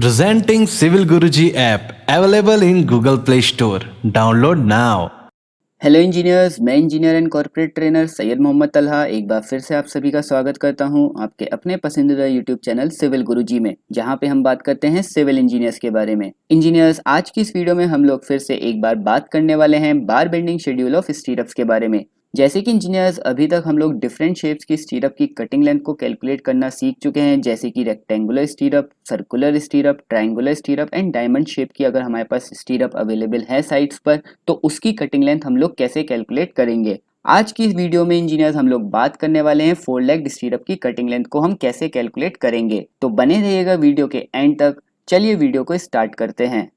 Presenting Civil Guruji app available in Google Play Store. Download now. Hello engineers, मैं engineer and corporate trainer Syed Mohammad Talha एक बार फिर से आप सभी का स्वागत करता हूं आपके अपने पसंदीदा यूट्यूब चैनल सिविल गुरुजी में, जहां पे हम बात करते हैं सिविल इंजीनियर्स के बारे में। इंजीनियर्स, आज की इस वीडियो में हम लोग फिर से एक बार बात करने वाले हैं बार बेंडिंग शेड्यूल ऑफ स्टीरअप्स के बारे में। जैसे कि इंजीनियर्स अभी तक हम लोग डिफरेंट शेप्स की स्टीरअप की कटिंग लेंथ को कैलकुलेट करना सीख चुके हैं, जैसे कि rectangular स्टीरअप, circular स्टीरअप, triangular स्टीरअप and diamond shape की अगर हमारे पास स्टीरअप अवेलेबल है साइड्स पर तो उसकी कटिंग लेंथ हम लोग कैसे कैलकुलेट करेंगे। आज की इस वीडियो में इंजीनियर्स हम लोग बात करने वाले हैं फोर लेग्ड स्टीरअप की कटिंग लेंथ को हम कैसे कैलकुलेट करेंगे, तो बने रहिएगा वीडियो के एंड तक। चलिए वीडियो को स्टार्ट करते हैं।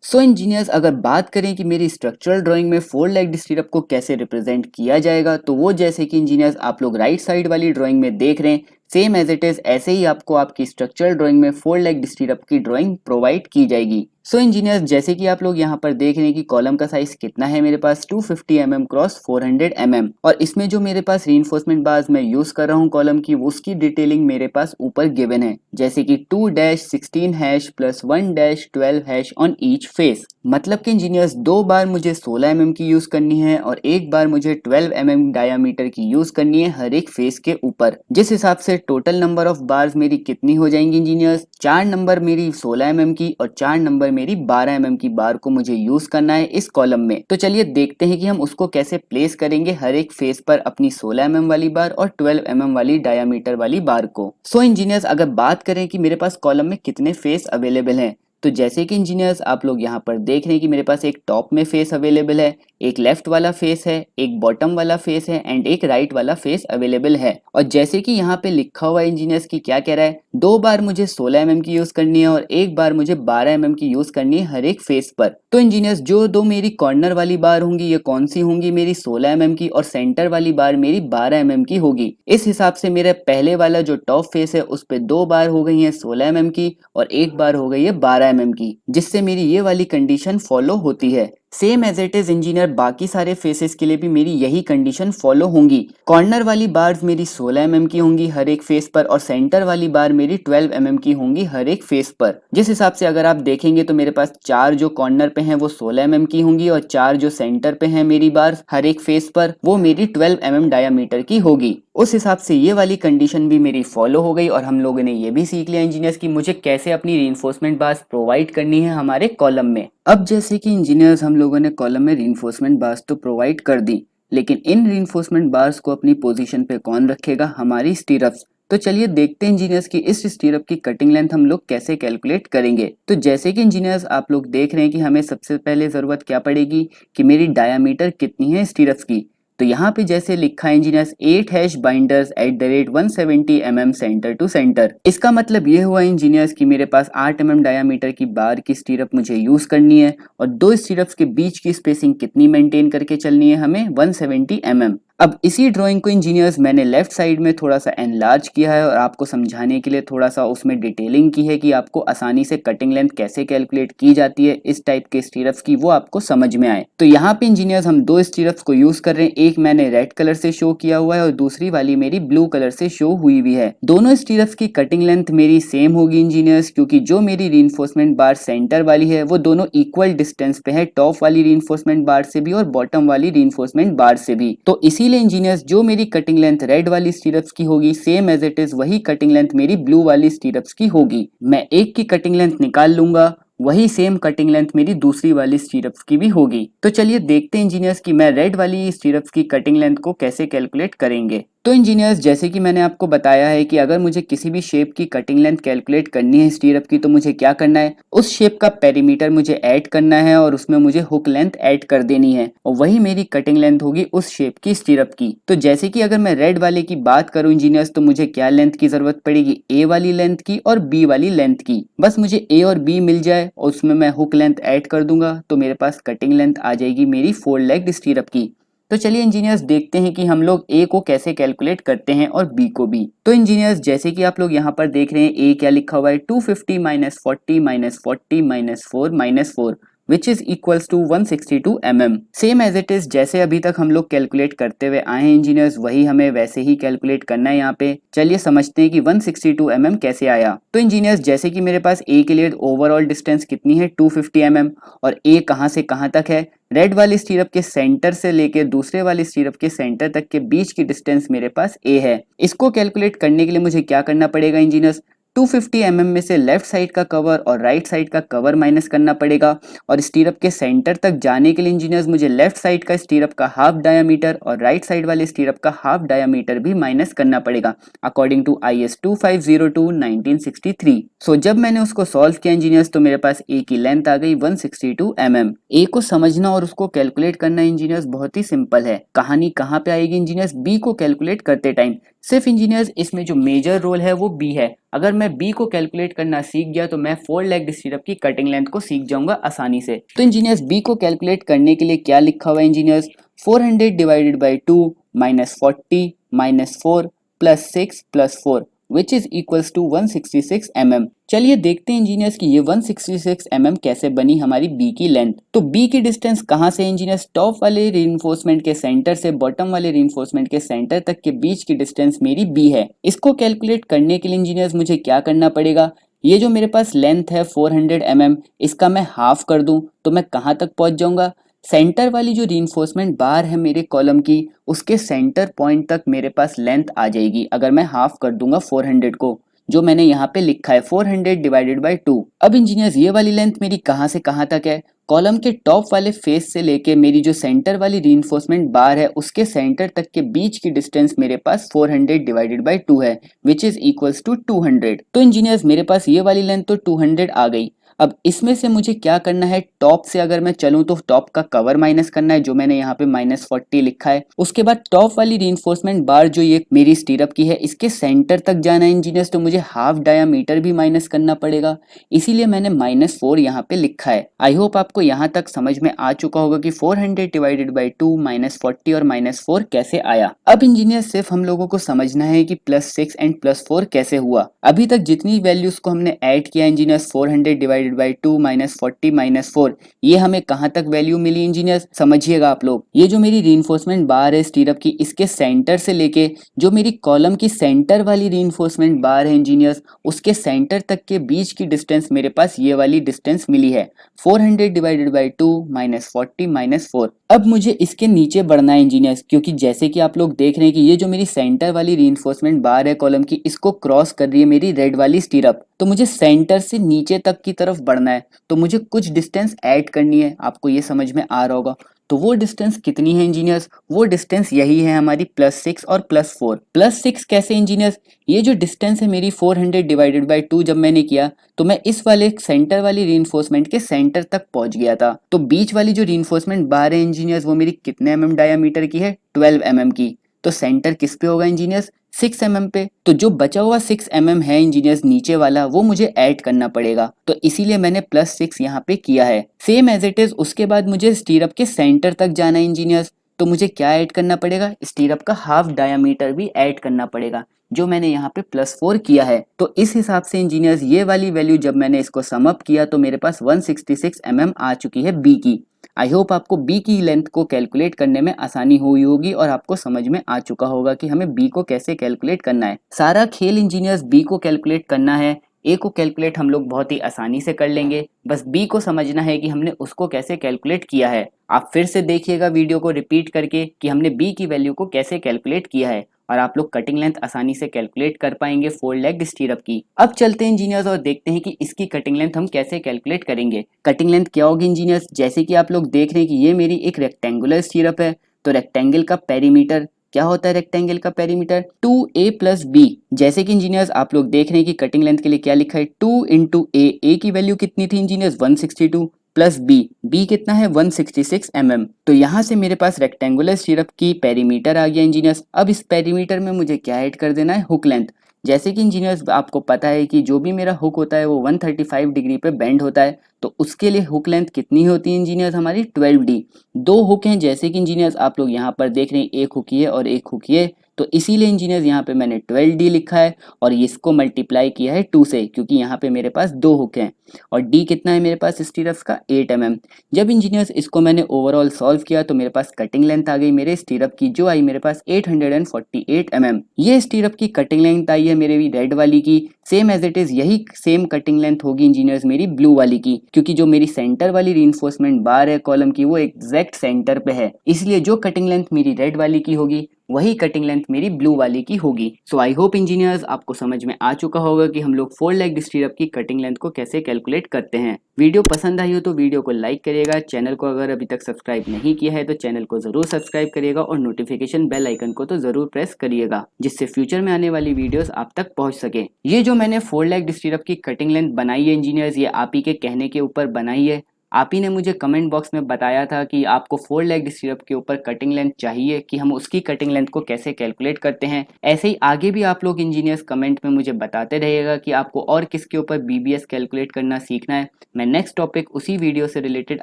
सो इंजीनियर्स, अगर बात करें कि मेरी स्ट्रक्चरल ड्राइंग में फोर लेग्ड स्टीरअप को कैसे रिप्रेजेंट किया जाएगा, तो वो जैसे कि इंजीनियर्स आप लोग राइट साइड वाली ड्राइंग में देख रहे हैं, सेम एज इट इज ऐसे ही आपको आपकी स्ट्रक्चरल ड्राइंग में फोर लेग्ड स्टीरअप की ड्राइंग प्रोवाइड की जाएगी। सो इंजीनियर्स, जैसे कि आप लोग यहाँ पर देख रहे हैं कि कॉलम का साइज कितना है, मेरे पास 250 mm क्रॉस 400 mm, और इसमें जो मेरे पास रीइंफोर्समेंट बार्स मैं यूज कर रहा हूँ कॉलम की, उसकी डिटेलिंग मेरे पास ऊपर गिवन है, जैसे कि 2-16 hash plus 1-12 hash on each face. मतलब कि इंजीनियर्स दो बार मुझे 16 mm की यूज करनी है और एक बार मुझे 12 mm डायामीटर की यूज करनी है हर एक फेस के ऊपर। जिस हिसाब से टोटल नंबर ऑफ बार्स मेरी कितनी हो जाएंगी इंजीनियर्स, 4 नंबर मेरी 16 mm की और 4 नंबर मेरी 12 mm की बार को मुझे यूज करना है इस कॉलम में। तो चलिए देखते हैं कि हम उसको कैसे प्लेस करेंगे हर एक फेस पर, अपनी 16 mm वाली बार और 12 mm वाली डायामीटर वाली बार को। सो इंजीनियर्स, अगर बात करें कि मेरे पास कॉलम में कितने फेस अवेलेबल हैं, तो जैसे कि इंजीनियर्स आप लोग यहाँ पर देख रहे हैं कि मेरे पास एक टॉप में फेस अवेलेबल है, एक लेफ्ट वाला फेस है, एक बॉटम वाला फेस है एंड एक राइट वाला फेस अवेलेबल है। और जैसे कि यहाँ पे लिखा हुआ है इंजीनियर्स की क्या कह रहा है, दो बार मुझे 16 mm की यूज करनी है और एक बार मुझे 12 mm की यूज करनी है हर एक फेस पर। तो इंजीनियर्स जो दो मेरी कॉर्नर वाली बार होंगी ये कौन सी होंगी, मेरी 16 mm की, और सेंटर वाली बार मेरी 12 mm की होगी। इस हिसाब से मेरा पहले वाला जो टॉप फेस है उस पे दो बार हो गई है 16 mm की और एक बार हो गई है 12 mm की, जिससे मेरी ये वाली कंडीशन फॉलो होती है। Same as it is engineer बाकी सारे फेसेस के लिए भी मेरी यही कंडीशन फॉलो होंगी। कॉर्नर वाली बार्स मेरी 16 mm की होंगी हर एक फेस पर और सेंटर वाली बार मेरी 12 mm की होंगी हर एक फेस पर। जिस हिसाब से अगर आप देखेंगे तो मेरे पास चार जो कॉर्नर पे हैं वो 16 mm की होंगी और चार जो सेंटर पे हैं मेरी बार हर एक फेस पर वो मेरी 12 mm डायामीटर की होगी। उस हिसाब से ये वाली कंडीशन भी मेरी फॉलो हो गई और हम लोगों ने ये भी सीख लिया इंजीनियर्स की मुझे कैसे अपनी रीइंफोर्समेंट बार्स प्रोवाइड करनी है हमारे कॉलम में। अब जैसे कि इंजीनियर्स हम लोगों ने कॉलम में रीइंफोर्समेंट बार्स तो प्रोवाइड कर दी, लेकिन इन रीइंफोर्समेंट बार्स को अपनी पोजीशन पे कौन रखेगा, हमारी स्टीरअप्स। तो चलिए देखते हैं इंजीनियर्स की इस स्टीरअप की कटिंग लेंथ हम लोग कैसे कैलकुलेट करेंगे। तो जैसे कि इंजीनियर्स आप लोग देख रहे हैं कि हमें सबसे पहले जरूरत क्या पड़ेगी कि मेरी डायामीटर कितनी है स्टीरअप्स की। तो यहाँ पे जैसे लिखा है engineers 8 hash binders at the rate 170 mm centre to centre. इसका मतलब ये हुआ इंजीनियर्स कि मेरे पास 8 mm डायामीटर की बार की स्टीरअप मुझे यूज करनी है और दो स्टीरअप्स के बीच की स्पेसिंग कितनी मेंटेन करके चलनी है हमें, 170 mm। अब इसी ड्राइंग को इंजीनियर्स मैंने लेफ्ट साइड में थोड़ा सा एनलार्ज किया है और आपको समझाने के लिए थोड़ा सा उसमें डिटेलिंग की है कि आपको आसानी से कटिंग लेंथ कैसे कैलकुलेट की जाती है इस टाइप के स्टीरअप्स की, वो आपको समझ में आए। तो यहाँ पे इंजीनियर्स हम दो स्टीरअप्स को यूज कर रहे हैं, एक मैंने रेड कलर से शो किया हुआ है और दूसरी वाली मेरी ब्लू कलर से शो हुई हुई है। दोनों स्टीरअप्स की कटिंग लेंथ मेरी सेम होगी इंजीनियर्स, क्योंकि जो मेरी रीइंफोर्समेंट बार सेंटर वाली है वो दोनों इक्वल डिस्टेंस पे है, टॉप वाली रीइंफोर्समेंट बार से भी और बॉटम वाली रीइंफोर्समेंट बार से भी। तो इसीलिए इंजीनियर्स जो मेरी कटिंग लेंथ रेड वाली स्टीरअप्स की होगी सेम एज इट इज वही कटिंग लेंथ मेरी ब्लू वाली स्टीरअप्स की होगी। मैं एक की कटिंग लेंथ निकाल लूंगा, वही सेम कटिंग लेंथ मेरी दूसरी वाली स्टीरअप्स की भी होगी। तो चलिए देखते हैं इंजीनियर्स कि मैं रेड वाली स्टीरअप्स की कटिंग लेंथ को कैसे कैलकुलेट करेंगे। तो इंजीनियर्स जैसे कि मैंने आपको बताया है कि अगर मुझे किसी भी शेप की कटिंग लेंथ कैलकुलेट करनी है स्टीरअप की, तो मुझे क्या करना है, उस शेप का पेरीमीटर मुझे ऐड करना है और उसमें मुझे हुक लेंथ ऐड कर देनी है और वही मेरी कटिंग लेंथ होगी उस शेप की स्टीरअप की। तो जैसे कि अगर मैं रेड वाले की बात करूं इंजीनियर्स, तो मुझे क्या लेंथ की जरूरत पड़ेगी, ए वाली लेंथ की और बी वाली लेंथ की। बस मुझे ए और बी मिल जाए और उसमें मैं हुक लेंथ ऐड कर दूंगा तो मेरे पास कटिंग लेंथ आ जाएगी मेरी फोर लेग्ड स्टीरअप की। तो चलिए इंजीनियर्स देखते हैं कि हम लोग ए को कैसे कैलकुलेट करते हैं और बी को भी। तो इंजीनियर्स जैसे कि आप लोग यहाँ पर देख रहे हैं ए क्या लिखा हुआ है, 250 -40 -40 -4 -4। Which is equals to 162 mm। Same as it is जैसे अभी तक हम लोग कैलकुलेट करते हुए आए हैं इंजीनियर्स, वही हमें वैसे ही कैलकुलेट करना है यहाँ पे। चलिए समझते हैं कि 162 mm कैसे आया। तो इंजीनियर्स जैसे कि मेरे पास ए के लिए ओवरऑल डिस्टेंस कितनी है 250 mm, और ए कहाँ से कहाँ तक है, रेड वाली स्टीरअप के सेंटर से लेके दूसरे वाली स्टीरअप के सेंटर तक के बीच की डिस्टेंस मेरे पास ए है। इसको कैलकुलेट करने के लिए मुझे क्या करना पड़ेगा इंजीनियर्स, 250 mm में से लेफ्ट साइड का कवर और राइट साइड का कवर माइनस करना पड़ेगा, और स्टीरअप के सेंटर तक जाने के लिए इंजीनियर्स मुझे लेफ्ट साइड का स्टीरअप का हाफ डायामीटर और राइट साइड वाले स्टीरअप का हाफ डायामीटर भी माइनस करना पड़ेगा अकॉर्डिंग टू IS 2502 1963। सो जब मैंने उसको सॉल्व किया इंजीनियर्स तो मेरे पास ए की लेंथ आ गई 162 mm। ए को समझना और उसको कैलकुलेट करना इंजीनियर्स बहुत ही सिंपल है। कहानी कहाँ पे आएगी इंजीनियर्स, बी को कैलकुलेट करते टाइम। सिर्फ इंजीनियर्स इसमें जो मेजर रोल है वो बी है। अगर मैं बी को कैलकुलेट करना सीख गया तो मैं 4 लेग्ड स्टीरअप की कटिंग लेंथ को सीख जाऊंगा आसानी से। तो इंजीनियर्स बी को कैलकुलेट करने के लिए क्या लिखा हुआ है engineers, 400 divided by 2 minus 40 minus 4 plus 6 plus 4 which is equals to 166 mm। चलिए देखते हैं इंजीनियर्स कि ये 166 mm कैसे बनी हमारी बी की लेंथ। तो बी की डिस्टेंस कहाँ से इंजीनियर्स, टॉप वाले रीइंफोर्समेंट के सेंटर से बॉटम वाले रीइंफोर्समेंट के सेंटर तक के बीच की डिस्टेंस मेरी बी है। इसको कैलकुलेट करने के लिए इंजीनियर्स मुझे क्या करना पड़ेगा, ये जो मेरे पास लेंथ है 400 mm, इसका मैं हाफ कर दूं तो मैं कहाँ तक पहुंच जाऊंगा, सेंटर वाली जो रीइंफोर्समेंट बार है मेरे कॉलम की उसके सेंटर पॉइंट तक मेरे पास लेंथ आ जाएगी अगर मैं हाफ कर दूंगा 400 को, जो मैंने यहाँ पे लिखा है 400 डिवाइडेड बाई 2। अब इंजीनियर्स ये वाली लेंथ मेरी कहाँ से कहाँ तक है, कॉलम के टॉप वाले फेस से लेके मेरी जो सेंटर वाली रीइंफोर्समेंट बार है उसके सेंटर तक के बीच की डिस्टेंस मेरे पास 400 डिवाइडेड बाई 2 है विच इज इक्वल्स टू 200। तो इंजीनियर्स मेरे पास ये वाली लेंथ तो 200 आ गई। अब इसमें से मुझे क्या करना है, टॉप से अगर मैं चलूं तो टॉप का कवर माइनस करना है जो मैंने यहाँ पे -40 लिखा है। उसके बाद टॉप वाली रीइंफोर्समेंट बार जो ये मेरी स्टीरअप की है इसके सेंटर तक जाना है इंजीनियर्स, तो मुझे हाफ डायामीटर भी माइनस करना पड़ेगा, इसीलिए मैंने -4 यहाँ पे लिखा है। आई होप आपको यहाँ तक समझ में आ चुका होगा कि 400 डिवाइडेड बाई 2 -40 और -4 कैसे आया। अब इंजीनियर सिर्फ हम लोगों को समझना है कि +6 एंड +4 कैसे हुआ। अभी तक जितनी वैल्यूज को हमने ऐड किया इंजीनियर्स 400 डिवाइडेड बाई 2 -40 -4, ये हमें कहाँ तक वैल्यू मिली इंजीनियर्स, समझिएगा आप लोग। ये जो मेरी रीइंफोर्समेंट बार है स्टीरअप की, इसके सेंटर से लेके जो मेरी कॉलम की सेंटर वाली रीइंफोर्समेंट बार है इंजीनियर्स उसके सेंटर तक के बीच की डिस्टेंस मेरे पास ये वाली डिस्टेंस मिली है 400 डिवाइडेड बाई 2 -40 -4। अब मुझे इसके नीचे बढ़ना है इंजीनियर्स, क्योंकि जैसे कि आप लोग देख रहे हैं कि ये जो मेरी सेंटर वाली रीइंफोर्समेंट बार है कॉलम की, इसको क्रॉस कर रही है मेरी रेड वाली स्टीरअप, तो मुझे सेंटर से नीचे तक की तरफ बढ़ना है, तो मुझे कुछ डिस्टेंस ऐड करनी है। आपको ये समझ में आ रहा होगा, तो वो डिस्टेंस कितनी है इंजीनियर्स, वो डिस्टेंस यही है हमारी +6 और +4। +6 कैसे इंजीनियर्स, ये जो डिस्टेंस है मेरी 400 डिवाइडेड बाई 2 जब मैंने किया तो मैं इस वाले सेंटर वाली रीइंफोर्समेंट के सेंटर तक पहुंच गया था। तो बीच वाली जो रीइंफोर्समेंट बार है इंजीनियर्स वो मेरी कितने mm डायामीटर की है, 12 mm की। तो सेंटर किस पे होगा इंजीनियर्स, 6 mm पे। तो जो बचा हुआ 6 mm है इंजीनियर्स नीचे वाला, वो मुझे ऐड करना पड़ेगा, तो इसीलिए मैंने +6 यहाँ पे किया है। सेम एज इट इज उसके बाद मुझे स्टीरअप के सेंटर तक जाना है इंजीनियर्स, तो मुझे क्या ऐड करना पड़ेगा, स्टीरअप का हाफ डायामीटर भी ऐड करना पड़ेगा, जो मैंने यहाँ पे +4 किया है। तो इस हिसाब से इंजीनियर्स ये वाली वैल्यू जब मैंने इसको सम अप किया तो मेरे पास 166 mm आ चुकी है बी की। आई होप आपको बी की लेंथ को कैलकुलेट करने में आसानी हुई होगी और आपको समझ में आ चुका होगा कि हमें बी को कैसे कैलकुलेट करना है। सारा खेल इंजीनियर्स बी को कैलकुलेट करना है, ए को कैलकुलेट हम लोग बहुत ही आसानी से कर लेंगे, बस बी को समझना है कि हमने उसको कैसे कैलकुलेट किया है। आप फिर से देखिएगा वीडियो को रिपीट करके कि हमने बी की वैल्यू को कैसे कैलकुलेट किया है, और आप लोग कटिंग लेंथ आसानी से कैलकुलेट कर पाएंगे 4 लेग्ड स्टीरअप की। अब चलते हैं इंजीनियर्स और देखते हैं कि इसकी कटिंग लेंथ हम कैसे कैलकुलेट करेंगे। कटिंग लेंथ क्या होगी इंजीनियर्स, जैसे कि आप लोग देख रहे हैं कि ये मेरी एक रेक्टेंगुलर स्टीरअप है, तो रेक्टेंगल का पेरीमीटर क्या होता है, रेक्टेंगल का पेरीमीटर 2a + b। जैसे कि इंजीनियर्स आप लोग देख रहे हैं कि कटिंग लेंथ के लिए क्या लिखा है, 2 × a। a की वैल्यू कितनी थी इंजीनियर्स, 162 प्लस b कितना है 166 mm। तो यहाँ से मेरे पास रेक्टेंगुलर स्टीरअप की पेरीमीटर आ गया इंजीनियर्स। अब इस पेरीमीटर में मुझे क्या ऐड कर देना है, हुक लेंथ। जैसे कि इंजीनियर्स आपको पता है कि जो भी मेरा हुक होता है वो 135 डिग्री पे बेंड होता है, तो उसके लिए हुक लेंथ कितनी होती है इंजीनियर्स हमारी 12d। दो हुक हैं जैसे कि इंजीनियर्स आप लोग यहाँ पर देख रहे हैं, एक हुक ये और एक हुक ये, तो इसीलिए इंजीनियर्स यहाँ पे मैंने 12d लिखा है और इसको मल्टीप्लाई किया है 2 से, क्योंकि यहाँ पे मेरे पास दो हुक हैं। और डी कितना है मेरे पास स्टीरप्स का 8 mm। जब इंजीनियर्स इसको मैंने ओवरऑल सॉल्व किया तो मेरे पास कटिंग लेंथ आ गई मेरे स्टीरप की, जो आई मेरे पास 848 mm। ये स्टीरप की कटिंग लेंथ आई है मेरे भी रेड वाली की, सेम एज इट इज यही सेम कटिंग लेंथ होगी इंजीनियर्स मेरी ब्लू वाली की, क्योंकि जो मेरी सेंटर वाली रीइंफोर्समेंट बार है कॉलम की वो एग्जैक्ट सेंटर पे है, इसलिए जो कटिंग लेंथ मेरी रेड वाली की होगी वही कटिंग लेंथ मेरी ब्लू वाली की होगी। सो आई होप इंजीनियर्स आपको समझ में आ चुका होगा कि हम लोग 4 लेग स्टीरअप की कटिंग लेंथ को कैसे कैलकुलेट करते हैं। वीडियो पसंद आई हो तो वीडियो को लाइक करिएगा, चैनल को अगर अभी तक सब्सक्राइब नहीं किया है तो चैनल को जरूर सब्सक्राइब करिएगा और नोटिफिकेशन बेल आइकन को तो जरूर प्रेस करिएगा, जिससे फ्यूचर में आने वाली वीडियोस आप तक पहुंच सके। ये जो मैंने 4 लेग स्टीरअप की कटिंग लेंथ बनाई है इंजीनियर्स, ये आप ही के कहने के ऊपर बनाई है। आप ही ने मुझे कमेंट बॉक्स में बताया था कि आपको 4 लेग स्टीरअप के ऊपर कटिंग लेंथ चाहिए, कि हम उसकी कटिंग लेंथ को कैसे कैलकुलेट करते हैं। ऐसे ही आगे भी आप लोग इंजीनियर्स कमेंट में मुझे बताते रहिएगा कि आपको और किसके ऊपर बीबीएस कैलकुलेट करना सीखना है। मैं नेक्स्ट टॉपिक उसी वीडियो से रिलेटेड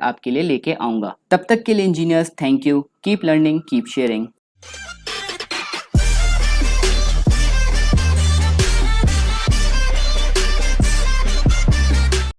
आपके लिए लेके आऊंगा। तब तक के लिए engineers thank you, keep learning, keep sharing.